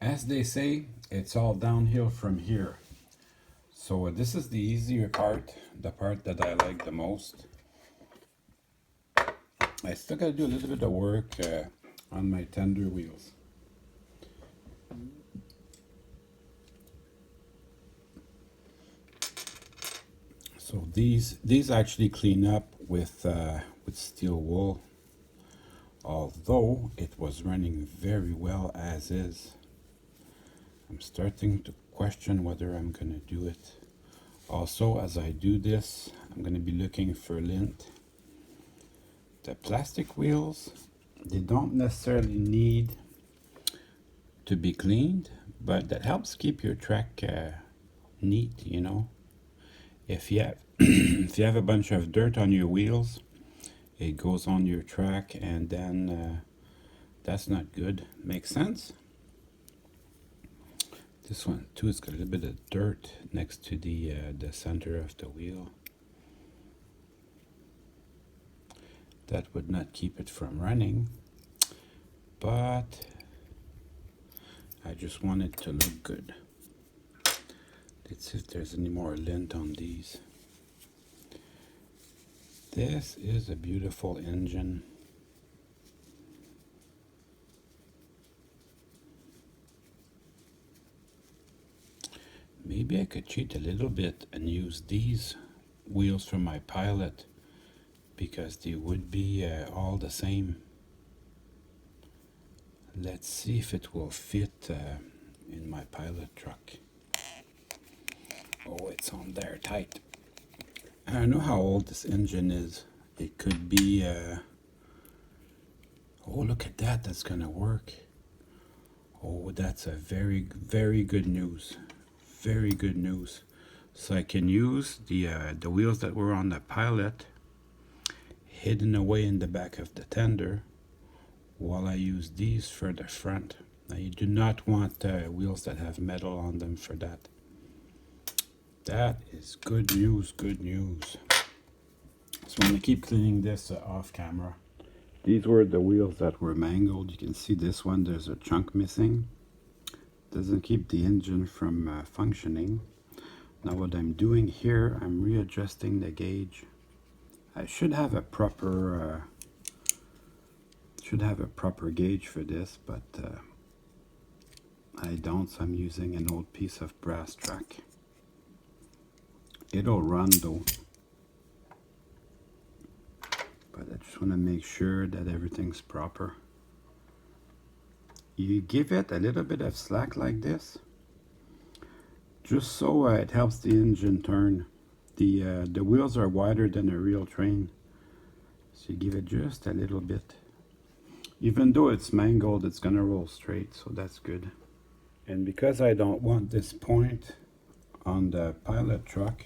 As they say, it's all downhill from here. So this is the easier part, the part that I like the most. I still got to do a little bit of work on my tender wheels. So these actually clean up with steel wool, although it was running very well as is. I'm starting to question whether I'm gonna do it. Also, as I do this, I'm gonna be looking for lint. The plastic wheels, they don't necessarily need to be cleaned, but that helps keep your track neat, you know. If you have if you have a bunch of dirt on your wheels, it goes on your track, and then that's not good. Makes sense? This one too, it's got a little bit of dirt next to the center of the wheel. That would not keep it from running, but I just want it to look good. Let's see if there's any more lint on these. This is a beautiful engine. Maybe I could cheat a little bit and use these wheels from my Pilot, because they would be all the same. Let's see if it will fit in my Pilot truck. Oh, it's on there tight. I don't know how old this engine is. It could be oh, look at that, that's gonna work. Oh, that's a very, very good news. Very good news. So I can use the wheels that were on the Pilot hidden away in the back of the tender, while I use these for the front. Now you do not want wheels that have metal on them for that. That is good news, good news. So I'm gonna keep cleaning this off camera. These were the wheels that were mangled. You can see this one, there's a chunk missing. Doesn't keep the engine from functioning. Now what I'm doing here, I'm readjusting the gauge. I should have a proper gauge for this, but I don't, so I'm using an old piece of brass track. It'll run though, but I just want to make sure that everything's proper. You give it a little bit of slack like this, just so it helps the engine turn. The wheels are wider than a real train, so you give it just a little bit. Even though it's mangled, it's gonna roll straight, so that's good. And because I don't want this point on the Pilot truck,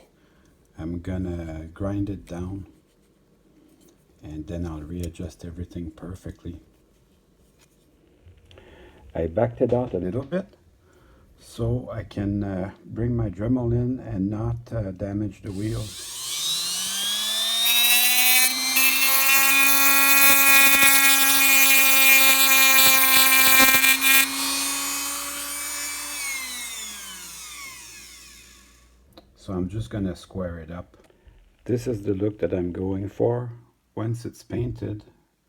I'm gonna grind it down, and then I'll readjust everything perfectly. I backed it out a little bit so I can bring my Dremel in and not damage the wheels. So I'm just gonna square it up. This is the look that I'm going for. Once it's painted,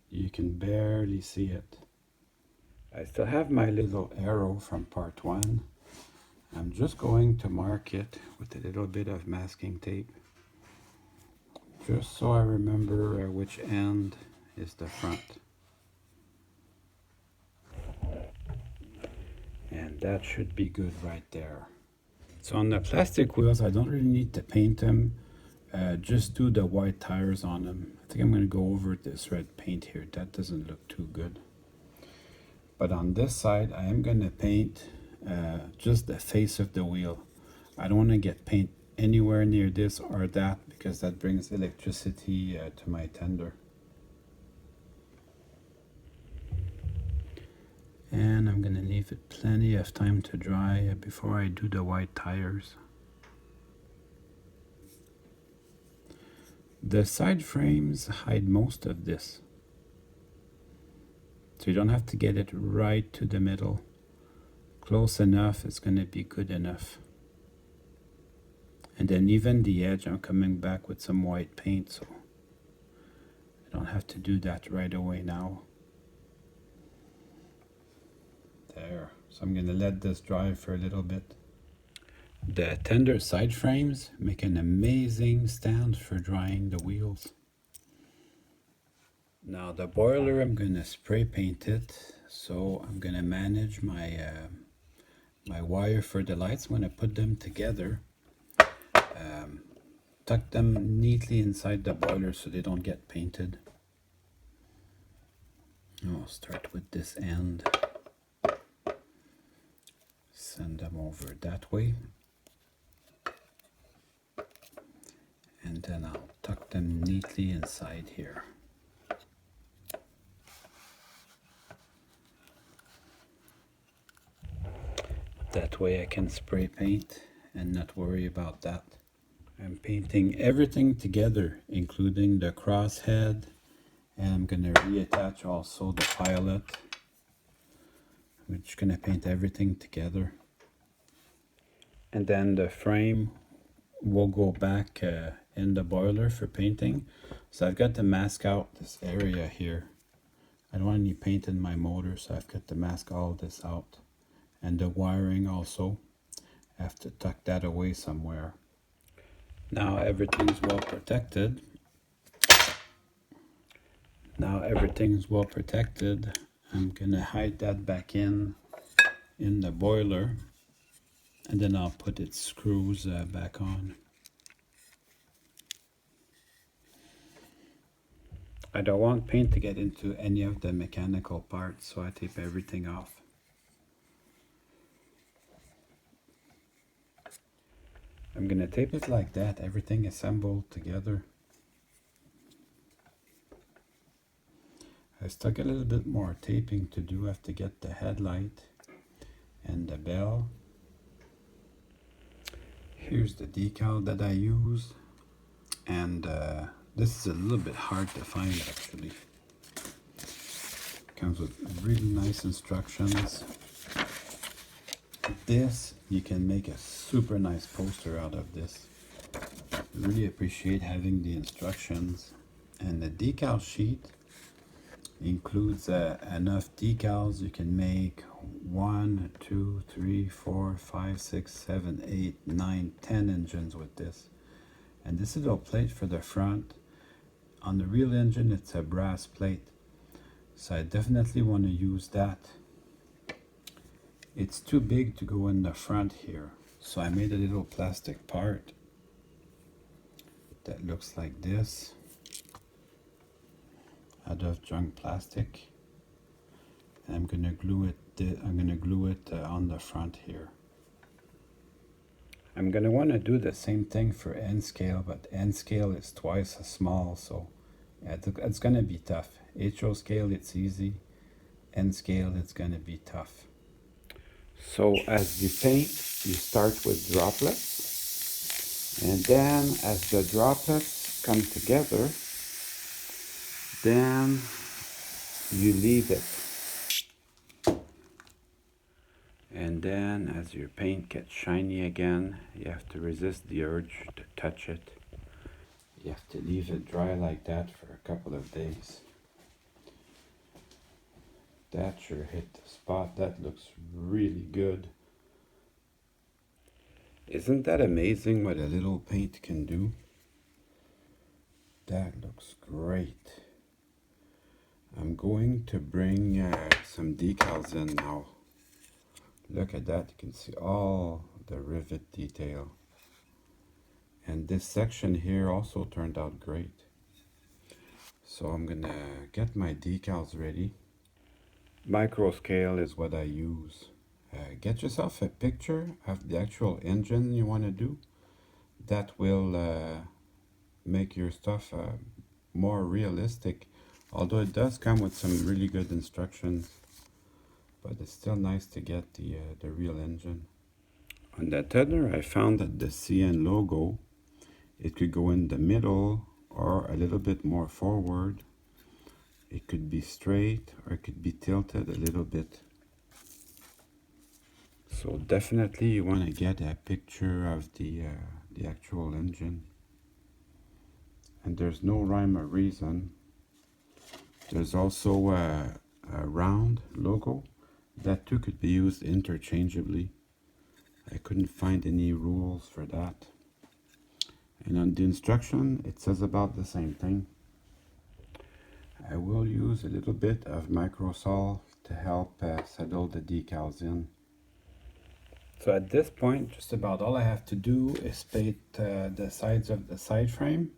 you can barely see it. I still have my little arrow from part 1. I'm just going to mark it with a little bit of masking tape, just so I remember which end is the front. And that should be good right there. So on the plastic wheels, I don't really need to paint them. Just do the white tires on them. I think I'm going to go over this red paint here. That doesn't look too good. But on this side, I am going to paint just the face of the wheel. I don't want to get paint anywhere near this or that, because that brings electricity to my tender. And I'm going to leave it plenty of time to dry before I do the white tires. The side frames hide most of this, so you don't have to get it right to the middle. Close enough, it's going to be good enough. And then even the edge, I'm coming back with some white paint, so I don't have to do that right away now. There. So I'm going to let this dry for a little bit. The tender side frames make an amazing stand for drying the wheels. Now the boiler, I'm going to spray paint it. So I'm going to manage my my wire for the lights. I'm going to put them together. Tuck them neatly inside the boiler so they don't get painted. I'll start with this end. Send them over that way. And then I'll tuck them neatly inside here. That way I can spray paint and not worry about that. I'm painting everything together, including the crosshead, and I'm going to reattach also the pilot. We're just going to paint everything together. And then the frame will go back in the boiler for painting. So I've got to mask out this area here. I don't want any paint in my motor, so I've got to mask all this out. And the wiring also. I have to tuck that away somewhere. Now everything's well protected. I'm gonna hide that back in the boiler, and then I'll put its screws back on. I don't want paint to get into any of the mechanical parts, so I tape everything off. I'm gonna tape it like that, everything assembled together. I still got a little bit more taping to do. I have to get the headlight and the bell. Here's the decal that I use, and this is a little bit hard to find actually. Comes with really nice instructions. This, you can make a super nice poster out of this. Really appreciate having the instructions. And the decal sheet includes enough decals. You can make 1, 2, 3, 4, 5, 6, 7, 8, 9, 10 engines with this. And this little plate for the front. On the real engine, it's a brass plate. So I definitely want to use that. It's too big to go in the front here. So I made a little plastic part that looks like this, out of junk plastic. And I'm gonna glue it on the front here. I'm gonna want to do the same thing for N scale, but N scale is twice as small, so yeah, it's gonna be tough. HO scale, it's easy. N scale, it's gonna be tough. So as you paint, you start with droplets, and then as the droplets come together, then you leave it. And then as your paint gets shiny again, you have to resist the urge to touch it. You have to leave it dry like that for a couple of days. That sure hit the spot. That looks really good. Isn't that amazing what a little paint can do? That looks great. I'm going to bring some decals in now. Look at that, you can see all the rivet detail. And this section here also turned out great. So I'm gonna get my decals ready. Micro scale is what I use. Get yourself a picture of the actual engine you want to do. That will make your stuff more realistic, although it does come with some really good instructions, but it's still nice to get the real engine. On the tether, I found that the CN logo, it could go in the middle or a little bit more forward. It could be straight or it could be tilted a little bit. So definitely you want to get a picture of the actual engine. And there's no rhyme or reason. There's also a round logo that too could be used interchangeably. I couldn't find any rules for that. And on the instruction, it says about the same thing. I will use a little bit of microsol to help settle the decals in. So at this point, just about all I have to do is paint the sides of the side frame.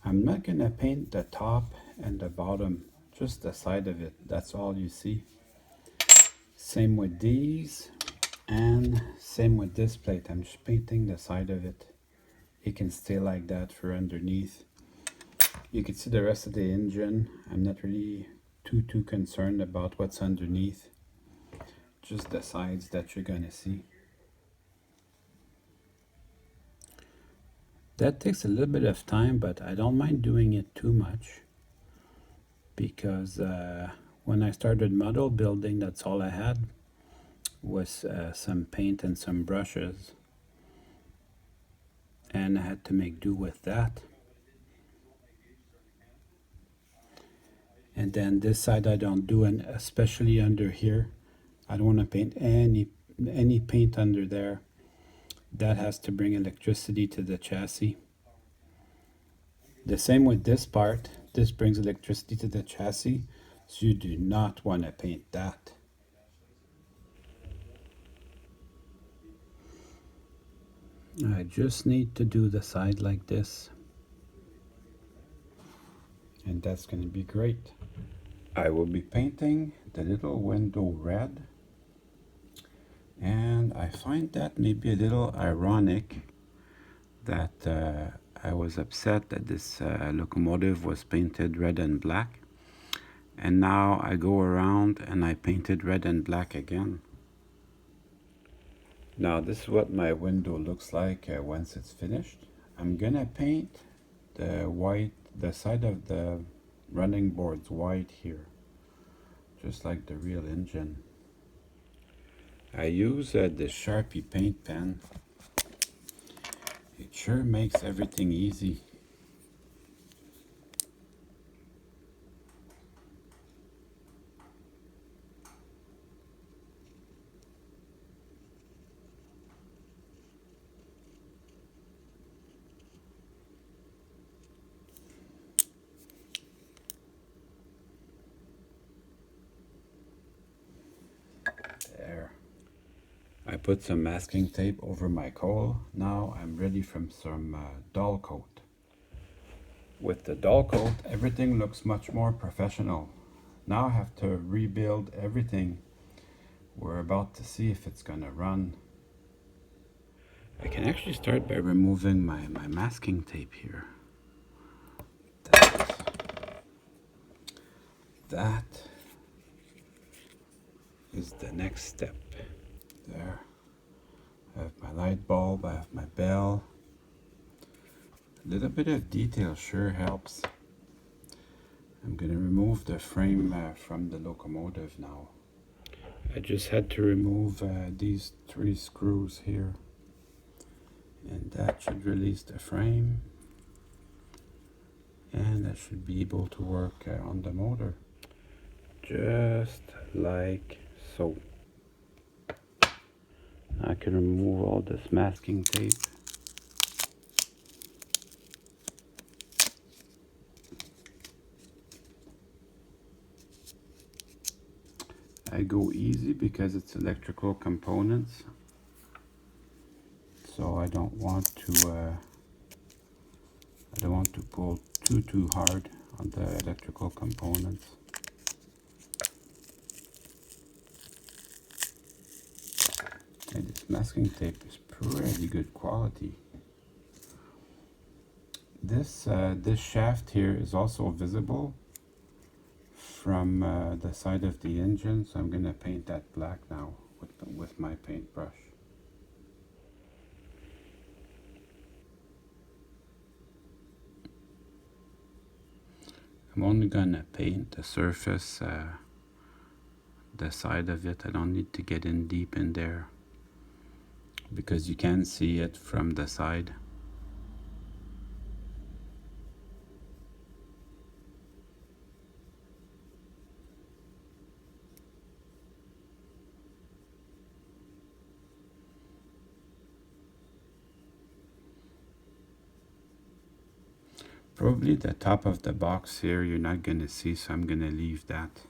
I'm not gonna paint the top and the bottom, just the side of it. That's all you see. Same with these, and same with this plate. I'm just painting the side of it. It can stay like that for underneath. You can see the rest of the engine. I'm not really too concerned about what's underneath. Just the sides that you're gonna see. That takes a little bit of time, but I don't mind doing it too much, because when I started model building, that's all I had was some paint and some brushes, and I had to make do with that. And then this side I don't do, and especially under here, I don't want to paint any paint under there. That has to bring electricity to the chassis. The same with this part. This brings electricity to the chassis, so you do not want to paint that. I just need to do the side like this, and that's going to be great. I will be painting the little window red, and I find that maybe a little ironic that I was upset that this locomotive was painted red and black, and now I go around and I painted red and black again. Now this is what my window looks like once it's finished. I'm gonna paint the side of the running boards white here, just like the real engine. I use the Sharpie paint pen. It sure makes everything easy. There. I put some masking tape over my coal. Now I'm ready for some dull coat. With the dull coat, everything looks much more professional. Now I have to rebuild everything. We're about to see if it's gonna run. I can actually start by removing my masking tape here. That is the next step. There. I have my light bulb, I have my bell. A little bit of detail sure helps. I'm going to remove the frame from the locomotive now. I just had to remove these 3 screws here, and that should release the frame, and that should be able to work on the motor. Just like so. I can remove all this masking tape. I go easy because it's electrical components, so I don't want to pull too hard on the electrical components. And this masking tape is pretty good quality. This shaft here is also visible from the side of the engine, so I'm going to paint that black now with my paintbrush. I'm only going to paint the surface, the side of it. I don't need to get in deep in there. because you can see it from the side. Probably the top of the box here you're not going to see, so I'm going to leave that.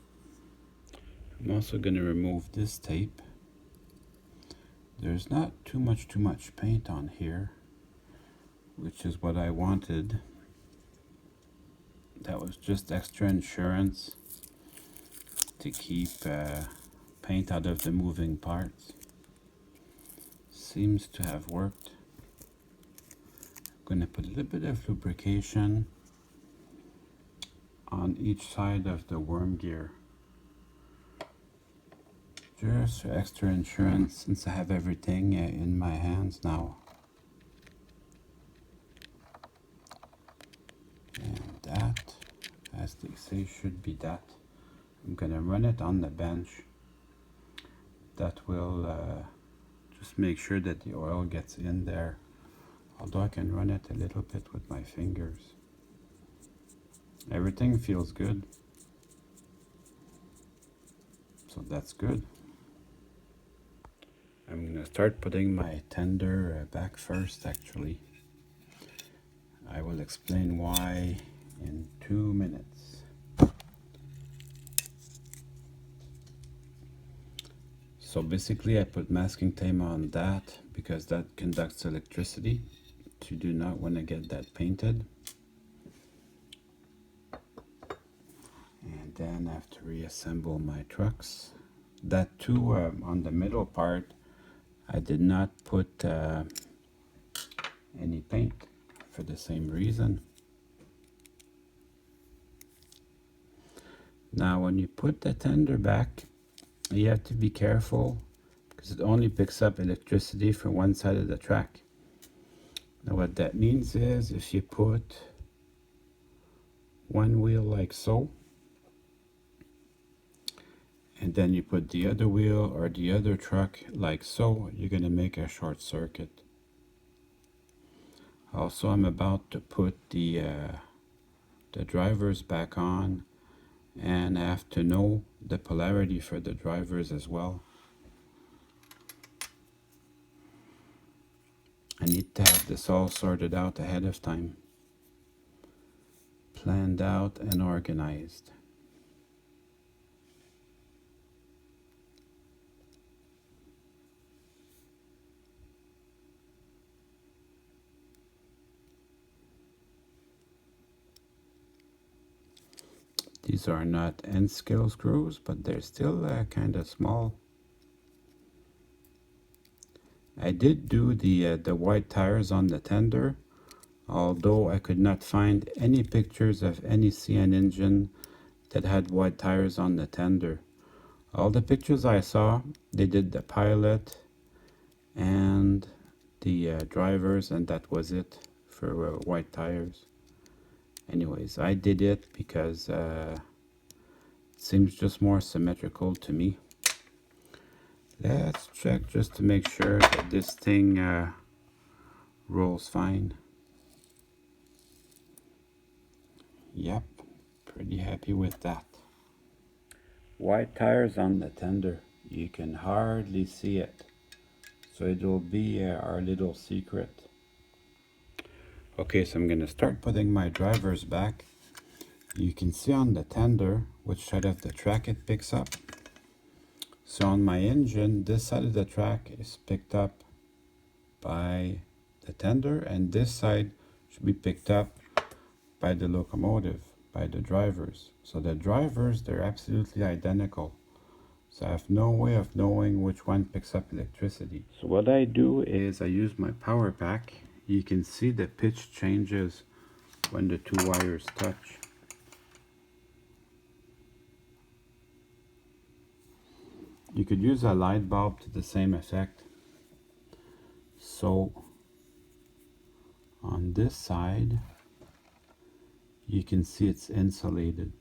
I'm also going to remove this tape. There's not too much paint on here, which is what I wanted. That was just extra insurance to keep paint out of the moving parts. Seems to have worked. I'm going to put a little bit of lubrication on each side of the worm gear, just for extra insurance, since I have everything in my hands now. And that, as they say, should be that. I'm going to run it on the bench. That will just make sure that the oil gets in there, although I can run it a little bit with my fingers. Everything feels good, so that's good. I'm going to start putting my tender back first, actually. I will explain why in 2 minutes. So basically I put masking tape on that because that conducts electricity. You do not want to get that painted. And then I have to reassemble my trucks. That too, on the middle part, I did not put any paint for the same reason. Now when you put the tender back, you have to be careful because it only picks up electricity from one side of the track. Now what that means is if you put one wheel like so, and then you put the other wheel or the other truck like so, you're going to make a short circuit. Also, I'm about to put the drivers back on, and I have to know the polarity for the drivers as well. I need to have this all sorted out ahead of time, planned out and organized. These are not end scale screws, but they're still kind of small. I did do the white tires on the tender, although I could not find any pictures of any CN engine that had white tires on the tender. All the pictures I saw, they did the pilot and the drivers, and that was it for white tires. Anyways, I did it because it seems just more symmetrical to me. Let's check just to make sure that this thing rolls fine. Yep, pretty happy with that. White tires on the tender. You can hardly see it. So it will be our little secret. Okay, so I'm going to start putting my drivers back. You can see on the tender which side of the track it picks up. So on my engine, this side of the track is picked up by the tender, and this side should be picked up by the locomotive, by the drivers. So the drivers, they're absolutely identical. So I have no way of knowing which one picks up electricity. So what I do is I use my power pack. You can see the pitch changes when the two wires touch. You could use a light bulb to the same effect. So on this side, you can see it's insulated.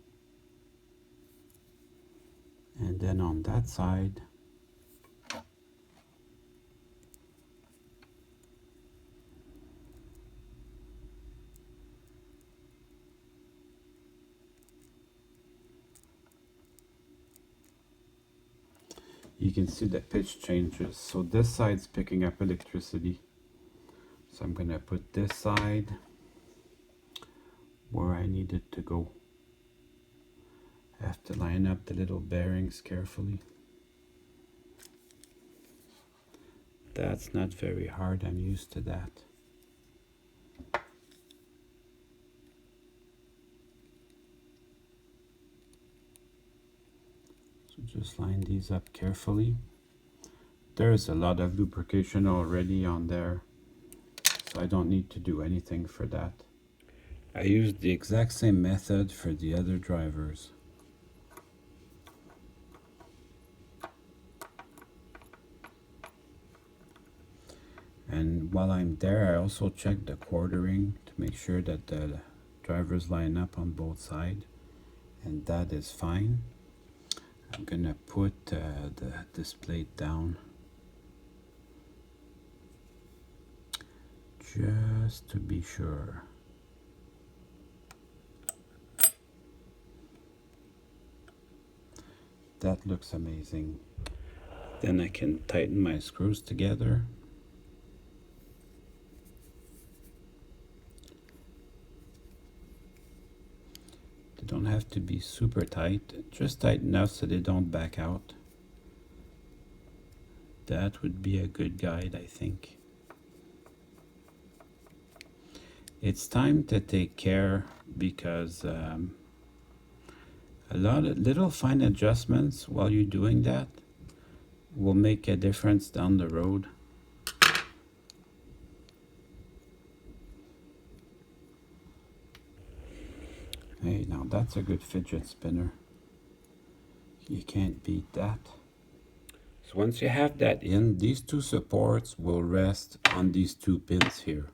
And then on that side, you can see the pitch changes. So this side's picking up electricity. So I'm gonna put this side where I need it to go. I have to line up the little bearings carefully. That's not very hard, I'm used to that. So just line these up carefully. There's a lot of lubrication already on there, so I don't need to do anything for that. I used the exact same method for the other drivers. And while I'm there, I also check the quartering to make sure that the drivers line up on both sides, and that is fine. I'm gonna put this plate down just to be sure. That looks amazing. Then I can tighten my screws together. They don't have to be super tight, just tight enough so they don't back out. That would be a good guide, I think. It's time to take care because a lot of little fine adjustments while you're doing that will make a difference down the road. Hey, now that's a good fidget spinner. You can't beat that. So once you have that in, these two supports will rest on these two pins here.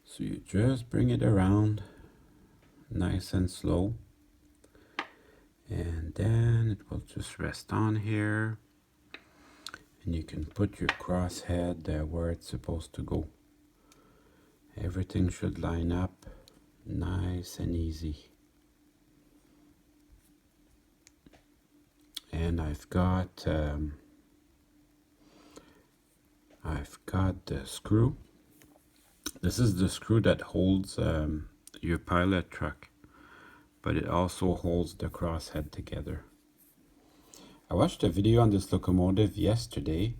So you just bring it around nice and slow, and then it will just rest on here, and you can put your crosshead where it's supposed to go. Everything should line up nice and easy. And I've got the screw. This is the screw that holds your pilot truck, but it also holds the crosshead together. I watched a video on this locomotive yesterday,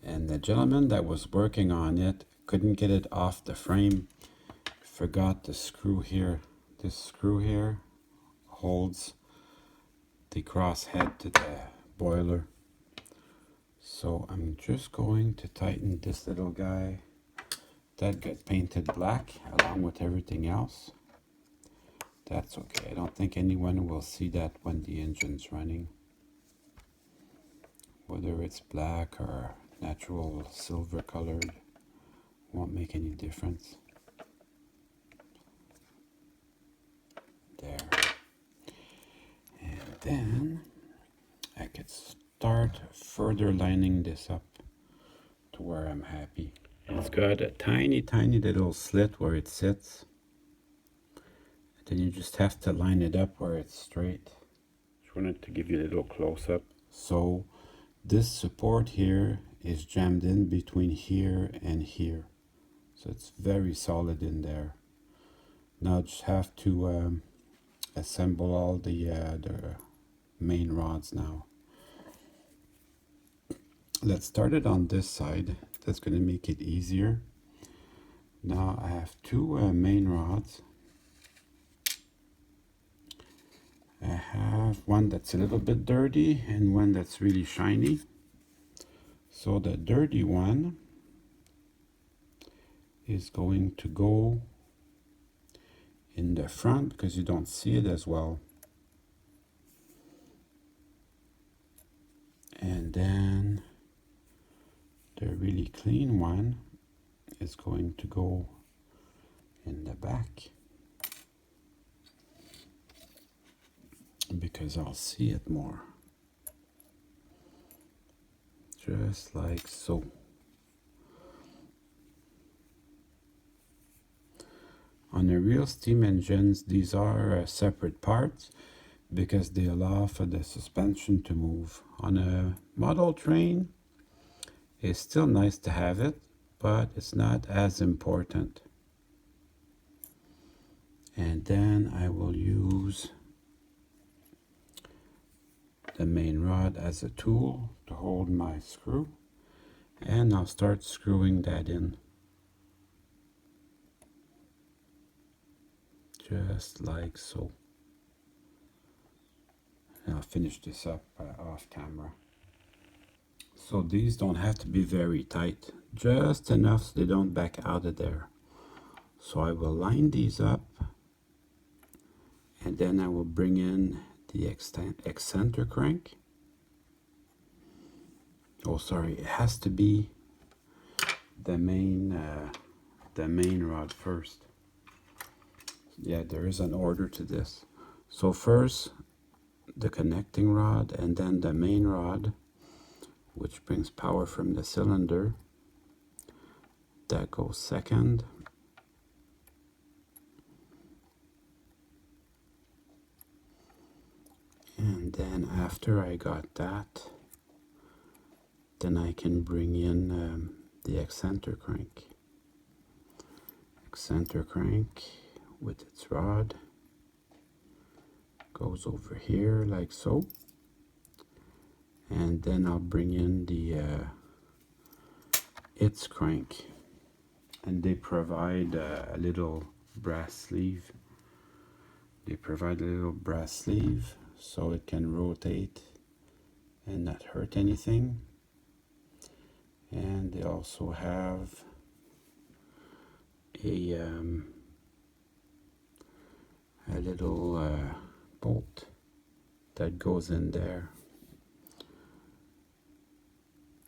and the gentleman that was working on it couldn't get it off the frame. Forgot the screw here. This screw here holds the crosshead to the boiler. So I'm just going to tighten this little guy. That got painted black along with everything else. That's okay. I don't think anyone will see that when the engine's running. Whether it's black or natural silver colored, won't make any difference. There. And then I could start further lining this up to where I'm happy. It's got a tiny little slit where it sits. And then you just have to line it up where it's straight. Just wanted to give you a little close-up. So this support here is jammed in between here and here. So it's very solid in there. Now just have to assemble all the main rods now. Let's start it on this side. That's going to make it easier. Now I have two main rods. I have one that's a little bit dirty and one that's really shiny. So the dirty one is going to go in the front because you don't see it as well. And then the really clean one is going to go in the back because I'll see it more. Just like so. On the real steam engines, these are separate parts, because they allow for the suspension to move. On a model train, it's still nice to have it, but it's not as important. And then I will use the main rod as a tool to hold my screw, and I'll start screwing that in. Just like so. And I'll finish this up off camera. So these don't have to be very tight, just enough so they don't back out of there. So I will line these up, and then I will bring in the eccentric crank. Oh, sorry, it has to be the main rod first. Yeah, there is an order to this. So first the connecting rod, and then the main rod, which brings power from the cylinder. That goes second. And then after I got that, then I can bring in the eccentric crank. Eccentric crank with its rod goes over here like so. And then I'll bring in the its crank. And they provide a little brass sleeve. They provide a little brass sleeve so it can rotate and not hurt anything. And they also have a little bolt that goes in there.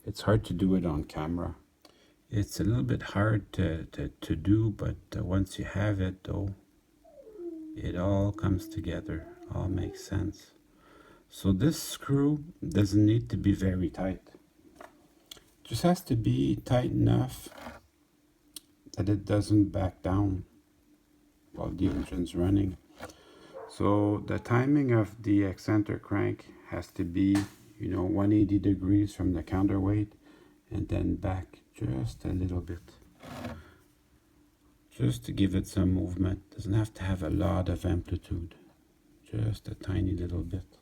It's hard to do it on camera. It's a little bit hard to do, but once you have it though, it all comes together, all makes sense. So this screw doesn't need to be very tight. Just has to be tight enough that it doesn't back down while the engine's running. So the timing of the eccentric crank has to be, 180 degrees from the counterweight, and then back just a little bit. Just to give it some movement. Doesn't have to have a lot of amplitude. Just a tiny little bit.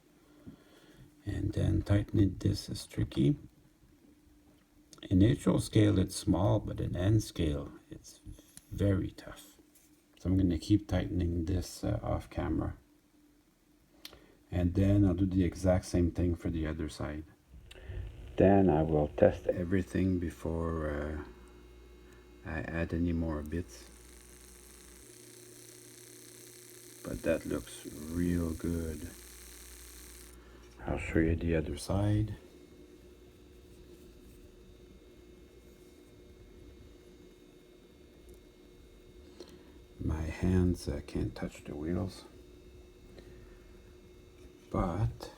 And then tightening this is tricky. In natural scale it's small, but in N scale it's very tough. So I'm going to keep tightening this off camera. And then I'll do the exact same thing for the other side. Then I will test everything before I add any more bits. But that looks real good. I'll show you the other side. My hands can't touch the wheels, but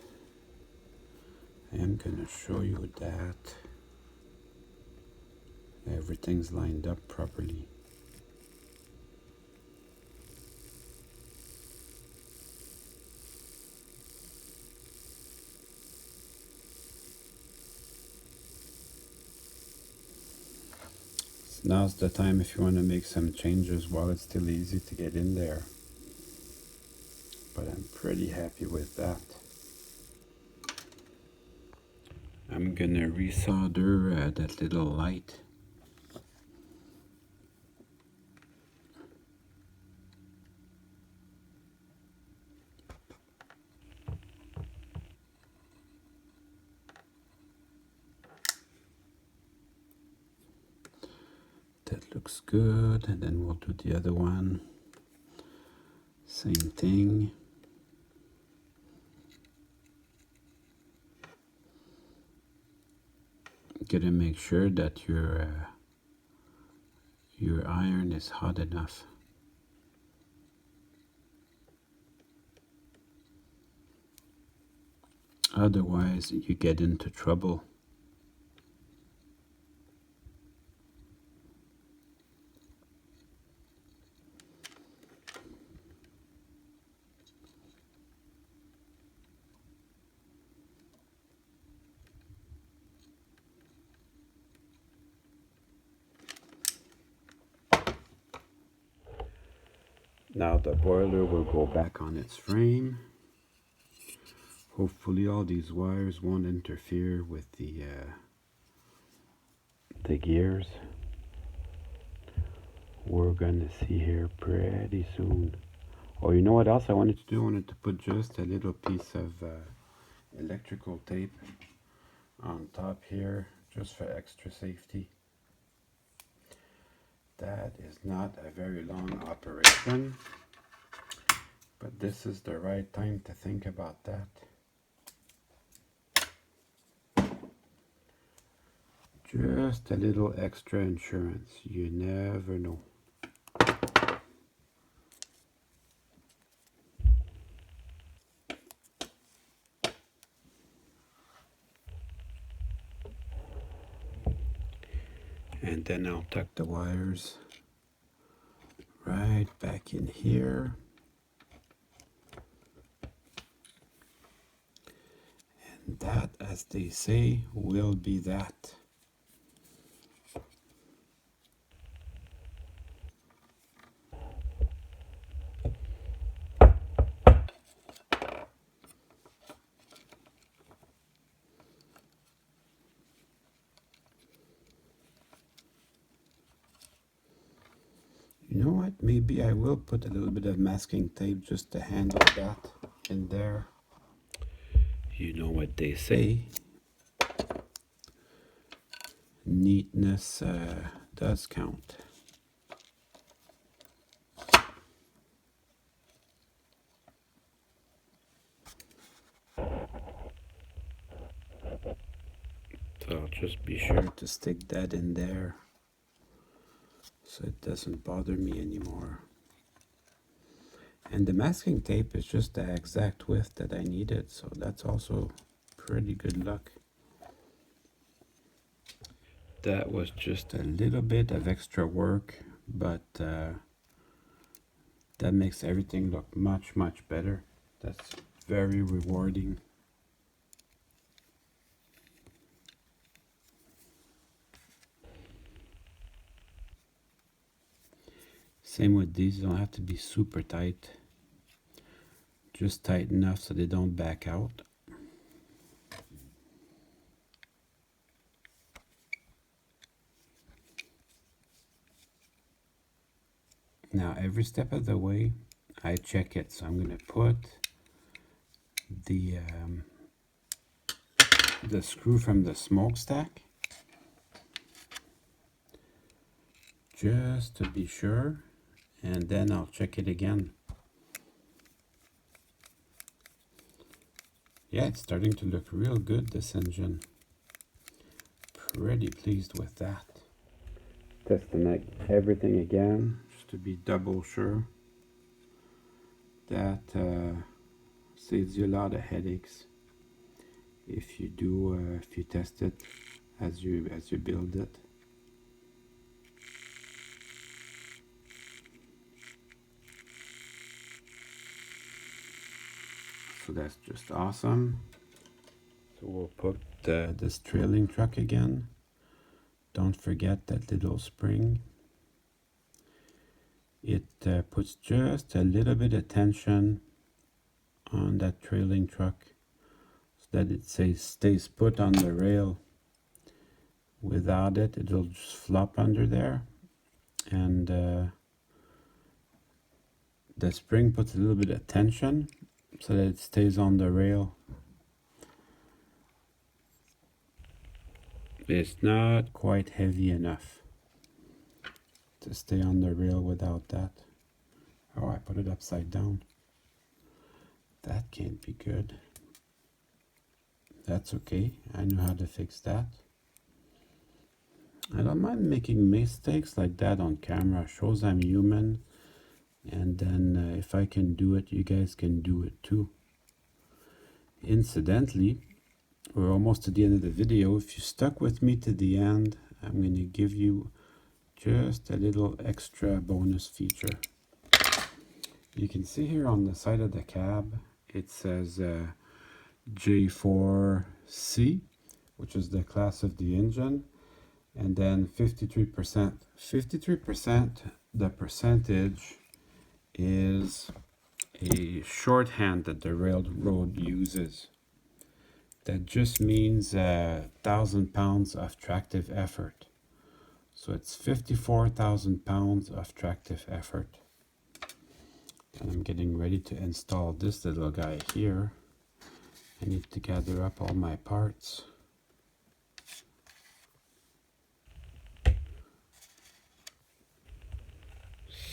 I am going to show you that everything's lined up properly. Now's the time if you want to make some changes while it's still easy to get in there. But I'm pretty happy with that. I'm gonna resolder that little light. That looks good, and then we'll do the other one. Same thing. Gotta make sure that your iron is hot enough. Otherwise, you get into trouble. Now the boiler will go back on its frame. Hopefully all these wires won't interfere with the gears. We're gonna see here pretty soon. Oh, you know what else I wanted to do? I wanted to put just a little piece of electrical tape on top here, just for extra safety. That is not a very long operation, but this is the right time to think about that. Just a little extra insurance, you never know. And then I'll tuck the wires right back in here. And that, as they say, will be that. You know what? Maybe I will put a little bit of masking tape just to handle that in there. You know what they say. Neatness does count. So I'll just be sure to stick that in there so it doesn't bother me anymore. And the masking tape is just the exact width that I needed, so that's also pretty good luck. That was just a little bit of extra work, but that makes everything look much, much better. That's very rewarding. Same with these, they don't have to be super tight. Just tight enough so they don't back out. Now every step of the way I check it, so I'm going to put the screw from the smokestack just to be sure, and then I'll check it again. Yeah, it's starting to look real good, this engine. Pretty pleased with that. Testing everything again, just to be double sure. That saves you a lot of headaches if you test it as you build it. So that's just awesome. So we'll put this trailing truck again. Don't forget that little spring. It puts just a little bit of tension on that trailing truck so that it stays put on the rail. Without it, it'll just flop under there, and the spring puts a little bit of tension so that it stays on the rail. It's not quite heavy enough to stay on the rail without that. Oh, I put it upside down. That can't be good. That's okay. I know how to fix that. I don't mind making mistakes like that on camera. Shows I'm human. And then if I can do it, you guys can do it too. Incidentally, we're almost to the end of the video. If you stuck with me to the end, I'm going to give you just a little extra bonus feature. You can see here on the side of the cab, it says J4C, which is the class of the engine, and then 53%. 53%, the percentage is a shorthand that the railroad uses. That just means 1,000 pounds of tractive effort. So it's 54,000 pounds of tractive effort. And I'm getting ready to install this little guy here. I need to gather up all my parts.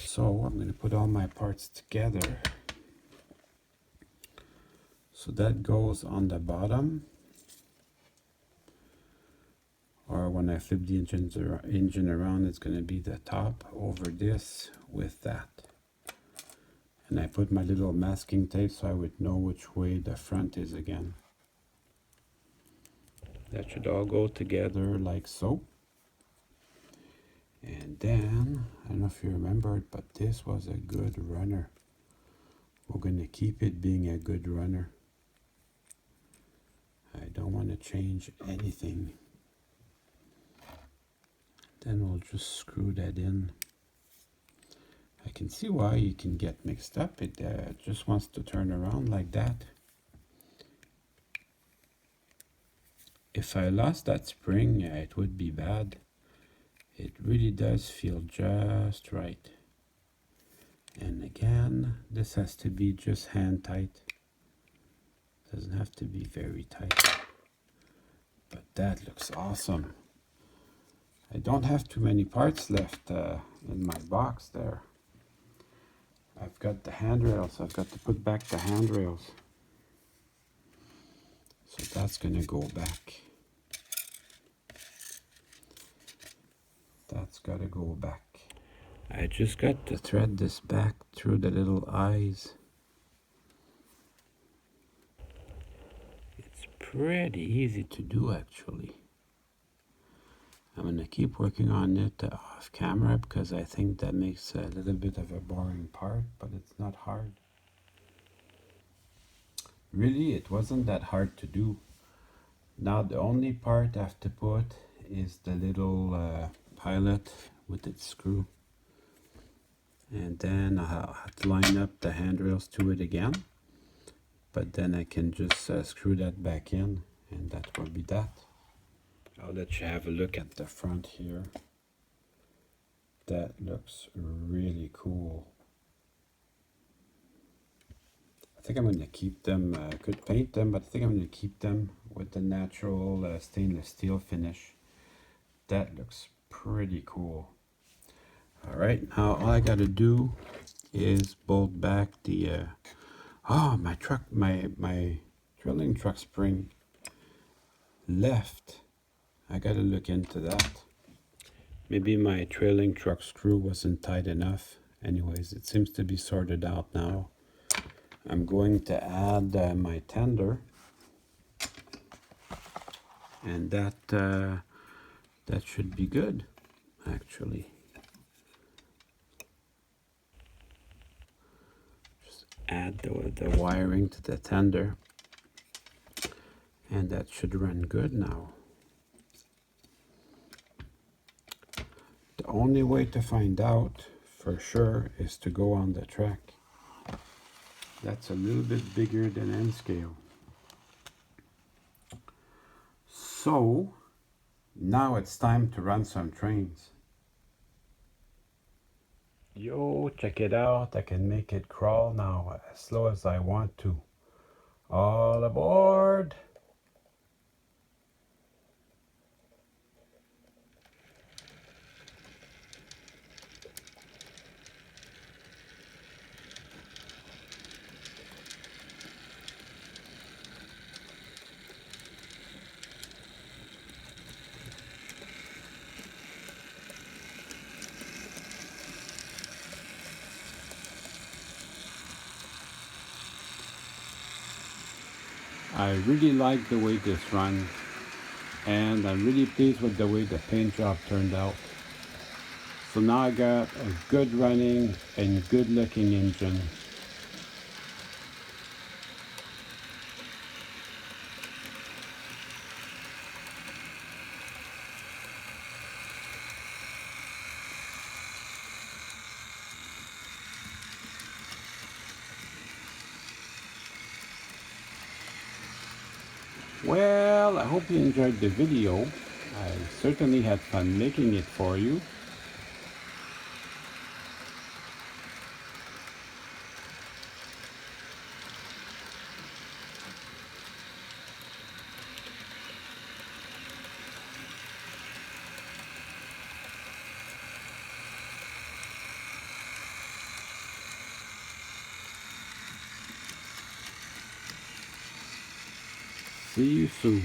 So I'm going to put all my parts together. So that goes on the bottom. Or when I flip the engine around, it's going to be the top over this with that. And I put my little masking tape so I would know which way the front is again. That should all go together like so. And then, I don't know if you remembered, but this was a good runner. We're going to keep it being a good runner. I don't want to change anything. Then we'll just screw that in. I can see why you can get mixed up. It just wants to turn around like that. If I lost that spring, it would be bad. It really does feel just right. And again, this has to be just hand tight. Doesn't have to be very tight. But that looks awesome. I don't have too many parts left in my box there. I've got the handrails. I've got to put back the handrails. So that's gonna go back. That's gotta go back. I just got to thread this back through the little eyes. It's pretty easy to do actually. I'm gonna keep working on it off camera because I think that makes a little bit of a boring part, but it's not hard. Really, it wasn't that hard to do. Now the only part I have to put is the little pilot with its screw. And then I'll have to line up the handrails to it again. But then I can just screw that back in, and that will be that. I'll let you have a look at the front here. That looks really cool. I think I'm going to keep them. I could paint them, but I think I'm going to keep them with the natural stainless steel finish. That looks pretty cool. All right, now all I got to do is bolt back the my truck, my drilling truck spring left. I got to look into that. Maybe my trailing truck screw wasn't tight enough. Anyways, it seems to be sorted out now. I'm going to add my tender, and that should be good, actually. Just add the wiring to the tender, and that should run good now. The only way to find out for sure is to go on the track. That's a little bit bigger than N scale. So now it's time to run some trains. Yo, check it out. I can make it crawl now as slow as I want to. All aboard! I really like the way this runs, and I'm really pleased with the way the paint job turned out. So now I got a good running and good looking engine. Well, I hope you enjoyed the video. I certainly had fun making it for you. See you soon.